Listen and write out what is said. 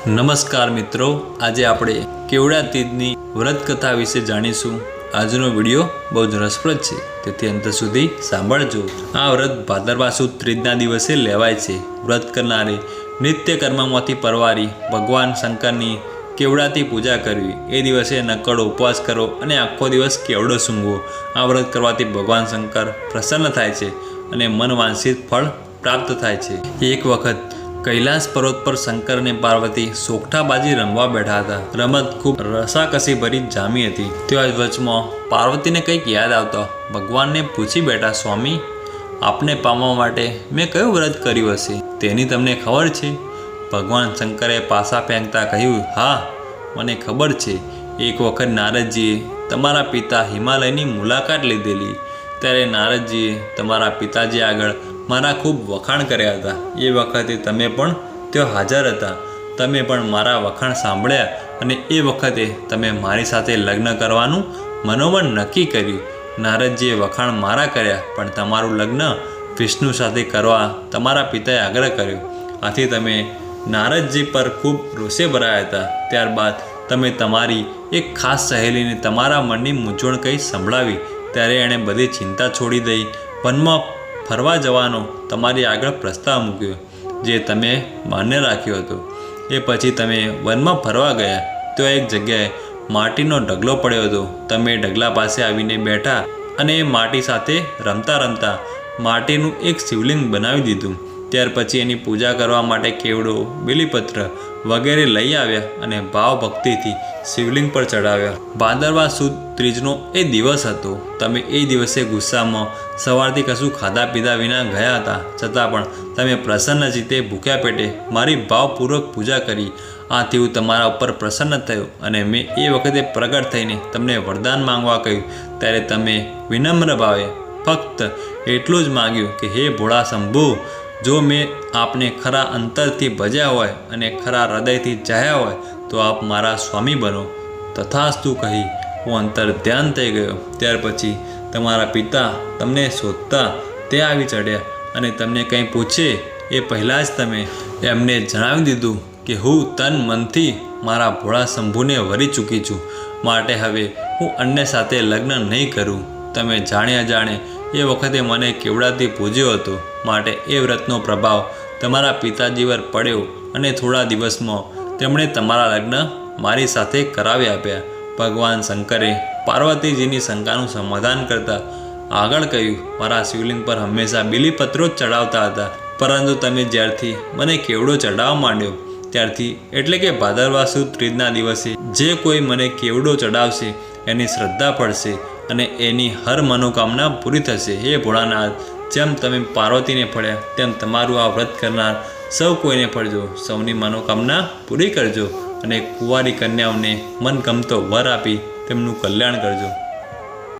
નમસ્કાર મિત્રો, આજે આપણે કેવડા તીજની વ્રત કથા વિશે જાણીશું। આજનો વિડીયો બહુ જ રસપ્રદ છે, તેથી અંત સુધી સાંભળજો। આ વ્રત ભાદરવા સુદ ત્રીજના દિવસે લેવાય છે। વ્રત કરનારે નિત્ય કર્મમાંથી પરવારી ભગવાન શંકરની કેવડાથી પૂજા કરવી। એ દિવસે નક્કડો ઉપવાસ કરો અને આખો દિવસ કેવડો સૂંઘવો। આ વ્રત કરવાથી ભગવાન શંકર પ્રસન્ન થાય છે અને મનવાંછિત ફળ પ્રાપ્ત થાય છે। એક વખત કૈલાસ પર્વત પર શંકર અને પાર્વતી સોગઠાબાજી રમવા બેઠા હતા। રમત ખૂબ રસાકસી ભરી જામી હતી। ત્યાં જ વચમાં પાર્વતીને કંઈક યાદ આવતા ભગવાનને પૂછી બેઠા, સ્વામી, આપને પામવા માટે મેં કયું વ્રત કર્યું હશે, તેની તમને ખબર છે? ભગવાન શંકરે પાસા ફેંકતા કહ્યું, હા, મને ખબર છે। એક વખત નારદજીએ તમારા પિતા હિમાલયની મુલાકાત લીધેલી, ત્યારે નારદજીએ તમારા પિતાજી આગળ મારા ખૂબ વખાણ કર્યા હતા। એ વખતે તમે પણ ત્યાં હાજર હતા। તમે પણ મારા વખાણ સાંભળ્યા અને એ વખતે તમે મારી સાથે લગ્ન કરવાનું મનોમન નક્કી કર્યું। નારદજીએ વખાણ મારા કર્યા, પણ તમારું લગ્ન વિષ્ણુ સાથે કરવા તમારા પિતાએ આગ્રહ કર્યો। આથી તમે નારદજી પર ખૂબ રોષે ભરાયા હતા। ત્યારબાદ તમે તમારી એક ખાસ સહેલીને તમારા મનની મૂંઝવણ કંઈ સંભળાવી, ત્યારે એણે બધી ચિંતા છોડી દઈ વનમાં ફરવા જવાનો તમારી આગળ પ્રસ્તાવ મૂક્યો, જે તમે માન્ય રાખ્યો હતો। એ પછી તમે વનમાં ફરવા ગયા। તો એક જગ્યાએ માટીનો ઢગલો પડ્યો હતો। તમે ઢગલા પાસે આવીને બેઠા અને એ માટી સાથે રમતા રમતા માટીનું એક શિવલિંગ બનાવી દીધું। ત્યાર પછી એની પૂજા કરવા માટે કેવડો, બેલીપત્ર વગેરે લઈ આવ્યા અને ભાવ ભક્તિથી શિવલિંગ પર ચડાવ્યા। ભાદરવા સુદ ત્રીજનો એ દિવસ હતો। તમે એ દિવસે ગુસ્સામાં સવારથી કશું ખાધા પીધા વિના ગયા હતા, છતાં પણ તમે પ્રસન્ન ચિત્તે ભૂખ્યા પેટે મારી ભાવપૂર્વક પૂજા કરી। આથી હું તમારા ઉપર પ્રસન્ન થયો અને મેં એ વખતે પ્રગટ થઈને તમને વરદાન માંગવા કહ્યું। ત્યારે તમે વિનમ્ર ભાવે ફક્ત એટલું જ માગ્યું કે હે ભોળા શંભુ, જો મેં આપને ખરા અંતરથી ભજ્યા હોય અને ખરા હૃદયથી ચાહ્યા હોય તો આપ મારા સ્વામી બનો। તથાસ્તુ કહી હું અંતર ધ્યાન થઈ ગયો। ત્યાર પછી તમારા પિતા તમને શોધતા તે આવી ચડ્યા અને તમને કંઈ પૂછે એ પહેલાં જ તમે એમને જણાવી દીધું કે હું તન મનથી મારા ભોળા શંભુને વરી ચૂકી છું, માટે હવે હું અન્ય સાથે લગ્ન નહીં કરું। તમે જાણે અજાણે એ વખતે મને કેવડાથી પૂજ્યો હતો, માટે એ વ્રતનો પ્રભાવ તમારા પિતાજી પર પડ્યો અને થોડા દિવસમાં તેમણે તમારા લગ્ન મારી સાથે કરાવી આપ્યા। ભગવાન શંકરે પાર્વતીજીની શંકાનું સમાધાન કરતા આગળ કહ્યું, મારા શિવલિંગ પર હંમેશા બીલીપત્રો જ ચડાવતા હતા, પરંતુ તમે જ્યારથી મને કેવડો ચડાવવા માંડ્યો ત્યારથી, એટલે કે ભાદરવા સુદ ત્રીજના દિવસે જે કોઈ મને કેવડો ચડાવશે એની શ્રદ્ધા પડશે અને એની હર મનોકામના પૂરી થશે। હે ભોળાનાથ, જેમ તમે પાર્વતીને ફળ્યા તેમ તમારું આ વ્રત કરનાર સૌ કોઈને ફળજો, સૌની મનોકામના પૂરી કરજો અને કુંવારી કન્યાઓને મનગમતો વર આપી તેમનું કલ્યાણ કરજો।